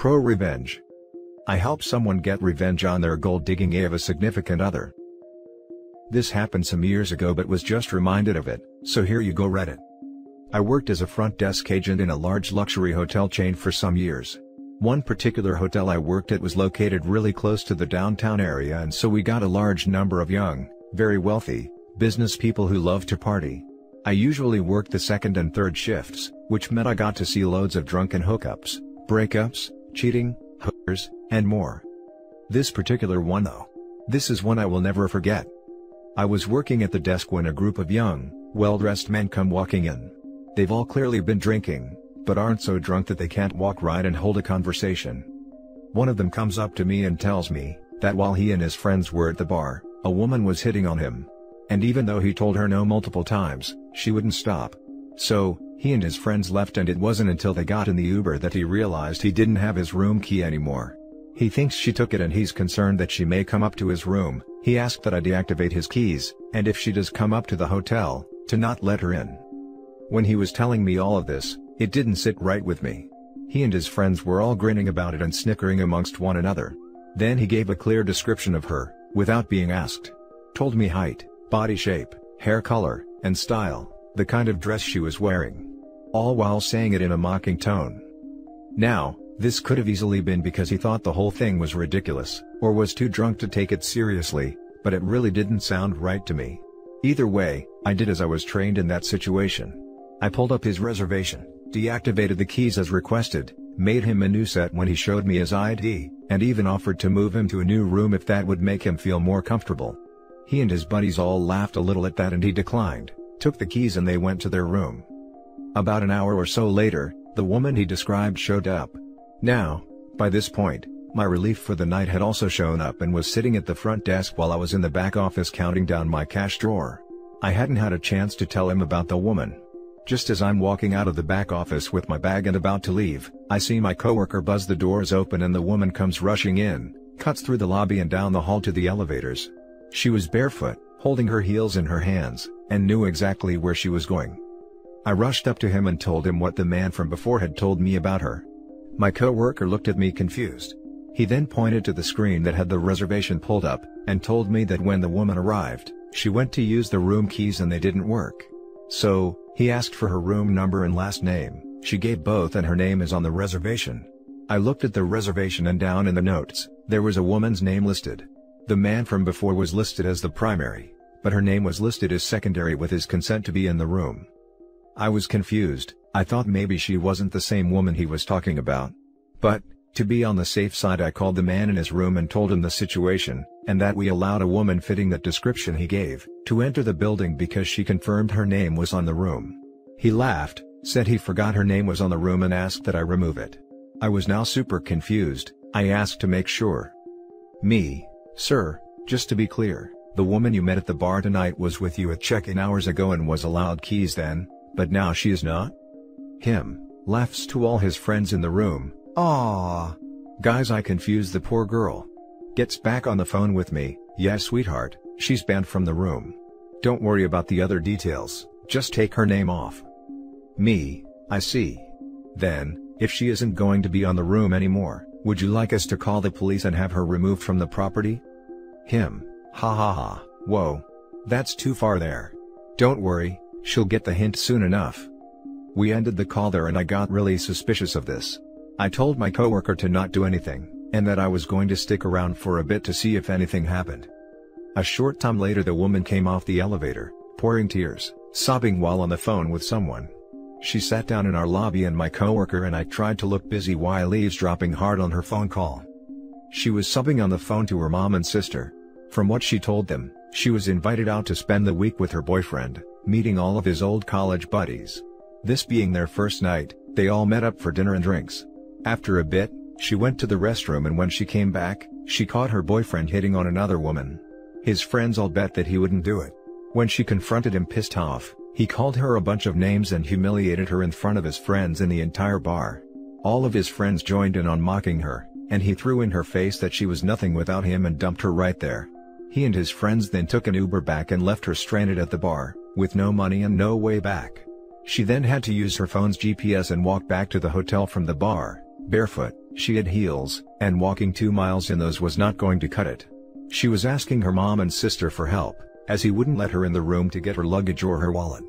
ProRevenge. I help someone get revenge on their gold-digging of a significant other. This happened some years ago but was just reminded of it, so here you go Reddit. I worked as a front desk agent in a large luxury hotel chain for some years. One particular hotel I worked at was located really close to the downtown area, and so we got a large number of young, very wealthy, business people who love to party. I usually worked the second and third shifts, which meant I got to see loads of drunken hookups, breakups, cheating, hookers, and more. This particular one though. This is one I will never forget. I was working at the desk when a group of young, well-dressed men come walking in. They've all clearly been drinking, but aren't so drunk that they can't walk right and hold a conversation. One of them comes up to me and tells me that while he and his friends were at the bar, a woman was hitting on him. And even though he told her no multiple times, she wouldn't stop. So, he and his friends left, and it wasn't until they got in the Uber that he realized he didn't have his room key anymore. He thinks she took it and he's concerned that she may come up to his room. He asked that I deactivate his keys, and if she does come up to the hotel, to not let her in. When he was telling me all of this, it didn't sit right with me. He and his friends were all grinning about it and snickering amongst one another. Then he gave a clear description of her, without being asked. Told me height, body shape, hair color, and style, the kind of dress she was wearing. All while saying it in a mocking tone. Now, this could have easily been because he thought the whole thing was ridiculous, or was too drunk to take it seriously, but it really didn't sound right to me. Either way, I did as I was trained in that situation. I pulled up his reservation, deactivated the keys as requested, made him a new set when he showed me his ID, and even offered to move him to a new room if that would make him feel more comfortable. He and his buddies all laughed a little at that and he declined, took the keys and they went to their room. About an hour or so later, the woman he described showed up. Now, by this point, my relief for the night had also shown up and was sitting at the front desk while I was in the back office counting down my cash drawer. I hadn't had a chance to tell him about the woman. Just as I'm walking out of the back office with my bag and about to leave, I see my coworker buzz the doors open and the woman comes rushing in, cuts through the lobby and down the hall to the elevators. She was barefoot, holding her heels in her hands, and knew exactly where she was going. I rushed up to him and told him what the man from before had told me about her. My coworker looked at me confused. He then pointed to the screen that had the reservation pulled up, and told me that when the woman arrived, she went to use the room keys and they didn't work. So, he asked for her room number and last name. She gave both and her name is on the reservation. I looked at the reservation and down in the notes, there was a woman's name listed. The man from before was listed as the primary, but her name was listed as secondary with his consent to be in the room. I was confused. I thought maybe she wasn't the same woman he was talking about. But, to be on the safe side, I called the man in his room and told him the situation, and that we allowed a woman fitting that description he gave, to enter the building because she confirmed her name was on the room. He laughed, said he forgot her name was on the room and asked that I remove it. I was now super confused. I asked to make sure. Me, sir, just to be clear, the woman you met at the bar tonight was with you at check-in hours ago and was allowed keys then, but now she is not? Him, laughs to all his friends in the room. Aww. Guys, I confused the poor girl. Gets back on the phone with me. Yeah, sweetheart, she's banned from the room. Don't worry about the other details, just take her name off. Me, I see. Then, if she isn't going to be on the room anymore, would you like us to call the police and have her removed from the property? Him, ha ha ha, whoa. That's too far there. Don't worry, she'll get the hint soon enough. We ended the call there and I got really suspicious of this. I told my coworker to not do anything, and that I was going to stick around for a bit to see if anything happened. A short time later the woman came off the elevator, pouring tears, sobbing while on the phone with someone. She sat down in our lobby and my coworker and I tried to look busy while eavesdropping hard on her phone call. She was sobbing on the phone to her mom and sister. From what she told them, she was invited out to spend the week with her boyfriend, meeting all of his old college buddies. This being their first night, they all met up for dinner and drinks. After a bit, she went to the restroom and when she came back, she caught her boyfriend hitting on another woman. His friends all bet that he wouldn't do it. When she confronted him pissed off, he called her a bunch of names and humiliated her in front of his friends and the entire bar. All of his friends joined in on mocking her, and he threw in her face that she was nothing without him and dumped her right there. He and his friends then took an Uber back and left her stranded at the bar, with no money and no way back. She then had to use her phone's GPS and walk back to the hotel from the bar, barefoot, She had heels, and walking 2 miles in those was not going to cut it. She was asking her mom and sister for help, as he wouldn't let her in the room to get her luggage or her wallet.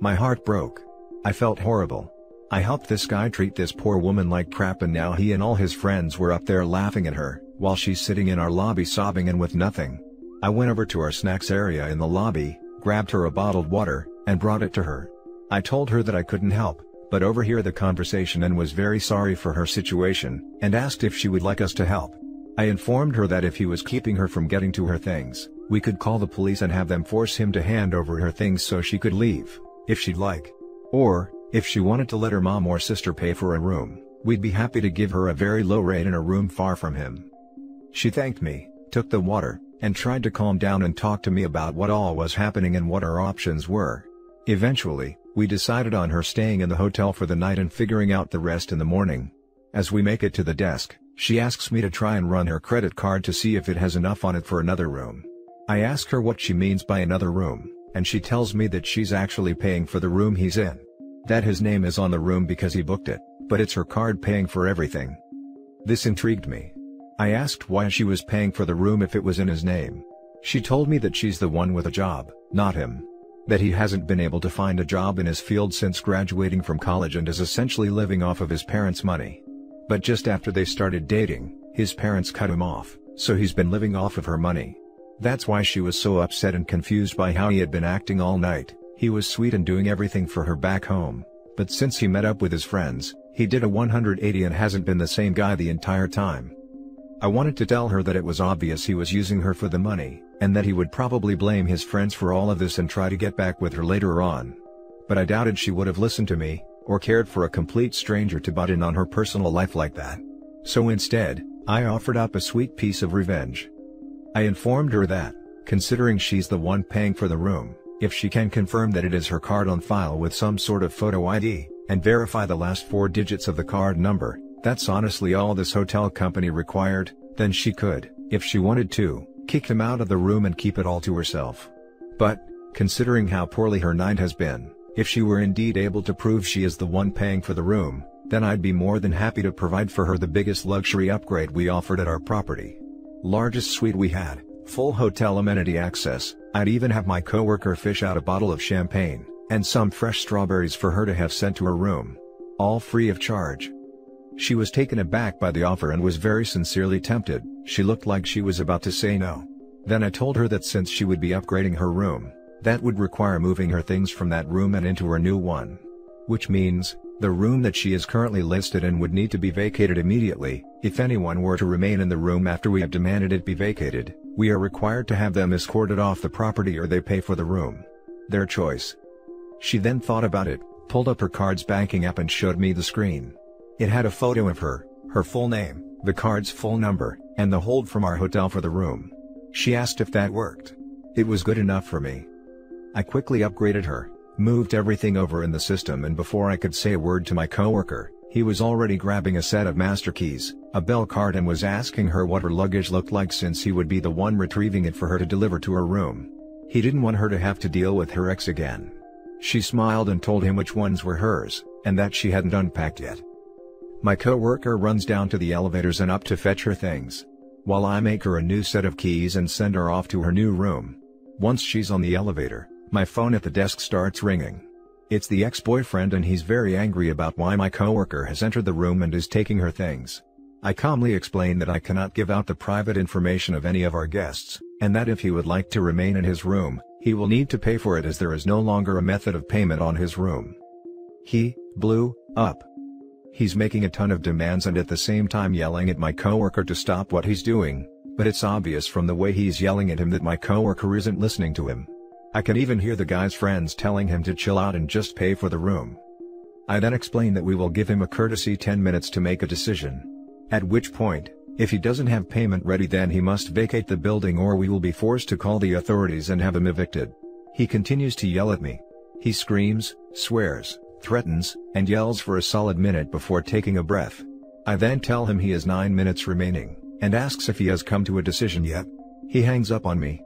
My heart broke. I felt horrible. I helped this guy treat this poor woman like crap, and now he and all his friends were up there laughing at her, while she's sitting in our lobby sobbing and with nothing. I went over to our snacks area in the lobby, grabbed her a bottled water, and brought it to her. I told her that I couldn't help but overhear the conversation and was very sorry for her situation, and asked if she would like us to help. I informed her that if he was keeping her from getting to her things, we could call the police and have them force him to hand over her things so she could leave, if she'd like. Or, if she wanted to let her mom or sister pay for a room, we'd be happy to give her a very low rate in a room far from him. She thanked me, took the water, and tried to calm down and talk to me about what all was happening and what our options were. Eventually, we decided on her staying in the hotel for the night and figuring out the rest in the morning. As we make it to the desk, she asks me to try and run her credit card to see if it has enough on it for another room. I ask her what she means by another room, and she tells me that she's actually paying for the room he's in. That his name is on the room because he booked it, but it's her card paying for everything. This intrigued me. I asked why she was paying for the room if it was in his name. She told me that she's the one with a job, not him. That he hasn't been able to find a job in his field since graduating from college and is essentially living off of his parents' money. But just after they started dating, his parents cut him off, so he's been living off of her money. That's why she was so upset and confused by how he had been acting all night. He was sweet and doing everything for her back home, but since he met up with his friends, he did a 180 and hasn't been the same guy the entire time. I wanted to tell her that it was obvious he was using her for the money, and that he would probably blame his friends for all of this and try to get back with her later on. But I doubted she would have listened to me, or cared for a complete stranger to butt in on her personal life like that. So instead, I offered up a sweet piece of revenge. I informed her that, considering she's the one paying for the room, if she can confirm that it is her card on file with some sort of photo ID, and verify the last 4 digits of the card number, that's honestly all this hotel company required, then she could, if she wanted to, kick him out of the room and keep it all to herself. But, considering how poorly her night has been, if she were indeed able to prove she is the one paying for the room, then I'd be more than happy to provide for her the biggest luxury upgrade we offered at our property. Largest suite we had, full hotel amenity access. I'd even have my coworker fish out a bottle of champagne, and some fresh strawberries for her to have sent to her room. All free of charge. She was taken aback by the offer and was very sincerely tempted. She looked like she was about to say no. Then I told her that since she would be upgrading her room, that would require moving her things from that room and into her new one. Which means, the room that she is currently listed in would need to be vacated immediately. If anyone were to remain in the room after we have demanded it be vacated, we are required to have them escorted off the property or they pay for the room. Their choice. She then thought about it, pulled up her card's banking app and showed me the screen. It had a photo of her full name, the card's full number, and the hold from our hotel for the room. She asked if that worked. It was good enough for me. I quickly upgraded her, moved everything over in the system, and before I could say a word to my coworker, he was already grabbing a set of master keys, a bell card, and was asking her what her luggage looked like since he would be the one retrieving it for her to deliver to her room. He didn't want her to have to deal with her ex again. She smiled and told him which ones were hers, and that she hadn't unpacked yet. My coworker runs down to the elevators and up to fetch her things, while I make her a new set of keys and send her off to her new room. Once she's on the elevator, my phone at the desk starts ringing. It's the ex-boyfriend, and he's very angry about why my coworker has entered the room and is taking her things. I calmly explain that I cannot give out the private information of any of our guests, and that if he would like to remain in his room, he will need to pay for it as there is no longer a method of payment on his room. He blew up. He's making a ton of demands and at the same time yelling at my coworker to stop what he's doing, but it's obvious from the way he's yelling at him that my coworker isn't listening to him. I can even hear the guy's friends telling him to chill out and just pay for the room. I then explain that we will give him a courtesy 10 minutes to make a decision. At which point, if he doesn't have payment ready, then he must vacate the building or we will be forced to call the authorities and have him evicted. He continues to yell at me. He screams, swears, threatens, and yells for a solid minute before taking a breath. I then tell him he has 9 minutes remaining, and asks if he has come to a decision yet. He hangs up on me.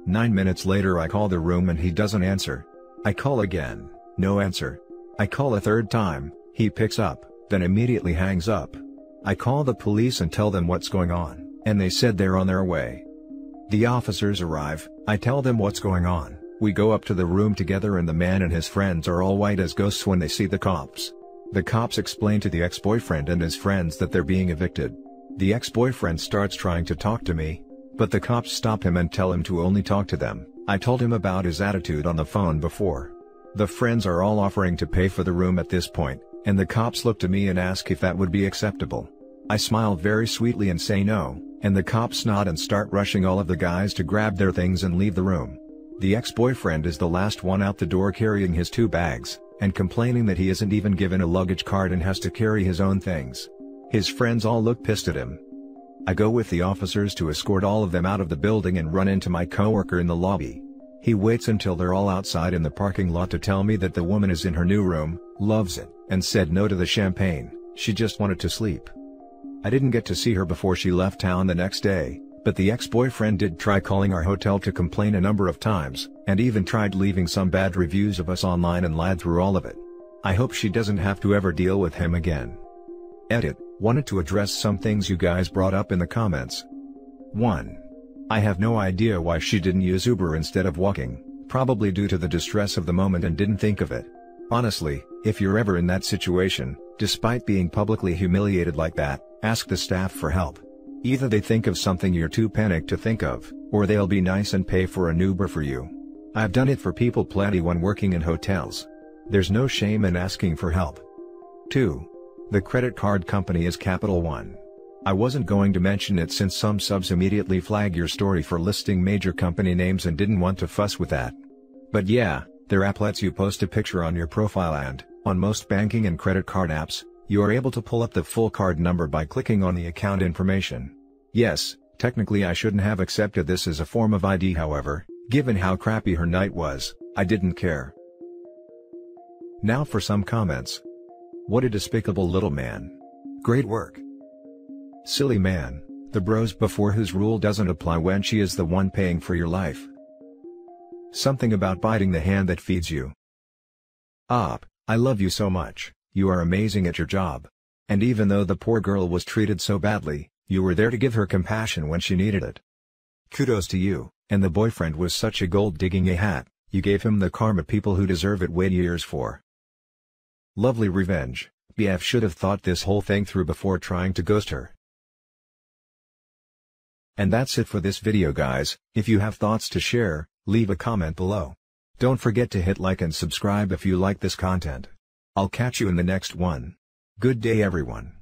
9 minutes later I call the room and he doesn't answer. I call again, no answer. I call a third time, he picks up, then immediately hangs up. I call the police and tell them what's going on, and they said they're on their way. The officers arrive, I tell them what's going on, we go up to the room together and the man and his friends are all white as ghosts when they see the cops. The cops explain to the ex-boyfriend and his friends that they're being evicted. The ex-boyfriend starts trying to talk to me, but the cops stop him and tell him to only talk to them. I told him about his attitude on the phone before. The friends are all offering to pay for the room at this point, and the cops look to me and ask if that would be acceptable. I smile very sweetly and say no, and the cops nod and start rushing all of the guys to grab their things and leave the room. The ex-boyfriend is the last one out the door carrying his 2 bags, and complaining that he isn't even given a luggage card and has to carry his own things. His friends all look pissed at him. I go with the officers to escort all of them out of the building and run into my coworker in the lobby. He waits until they're all outside in the parking lot to tell me that the woman is in her new room, loves it, and said no to the champagne, she just wanted to sleep. I didn't get to see her before she left town the next day, but the ex-boyfriend did try calling our hotel to complain a number of times, and even tried leaving some bad reviews of us online and lied through all of it. I hope she doesn't have to ever deal with him again. Edit, wanted to address some things you guys brought up in the comments. 1. I have no idea why she didn't use Uber instead of walking, probably due to the distress of the moment and didn't think of it. Honestly, if you're ever in that situation, despite being publicly humiliated like that, ask the staff for help. Either they think of something you're too panicked to think of, or they'll be nice and pay for an Uber for you. I've done it for people plenty when working in hotels. There's no shame in asking for help. 2. The credit card company is Capital One. I wasn't going to mention it since some subs immediately flag your story for listing major company names and didn't want to fuss with that. But yeah, their app lets you post a picture on your profile and, on most banking and credit card apps, you are able to pull up the full card number by clicking on the account information. Yes, technically I shouldn't have accepted this as a form of ID, however, given how crappy her night was, I didn't care. Now for some comments. What a despicable little man. Great work. Silly man, the bros before whose rule doesn't apply when she is the one paying for your life. Something about biting the hand that feeds you. Op, I love you so much, you are amazing at your job. And even though the poor girl was treated so badly, you were there to give her compassion when she needed it. Kudos to you, and the boyfriend was such a gold-digging a-hat, you gave him the karma people who deserve it wait years for. Lovely revenge, BF should have thought this whole thing through before trying to ghost her. And that's it for this video guys. If you have thoughts to share, leave a comment below. Don't forget to hit like and subscribe if you like this content. I'll catch you in the next one. Good day everyone.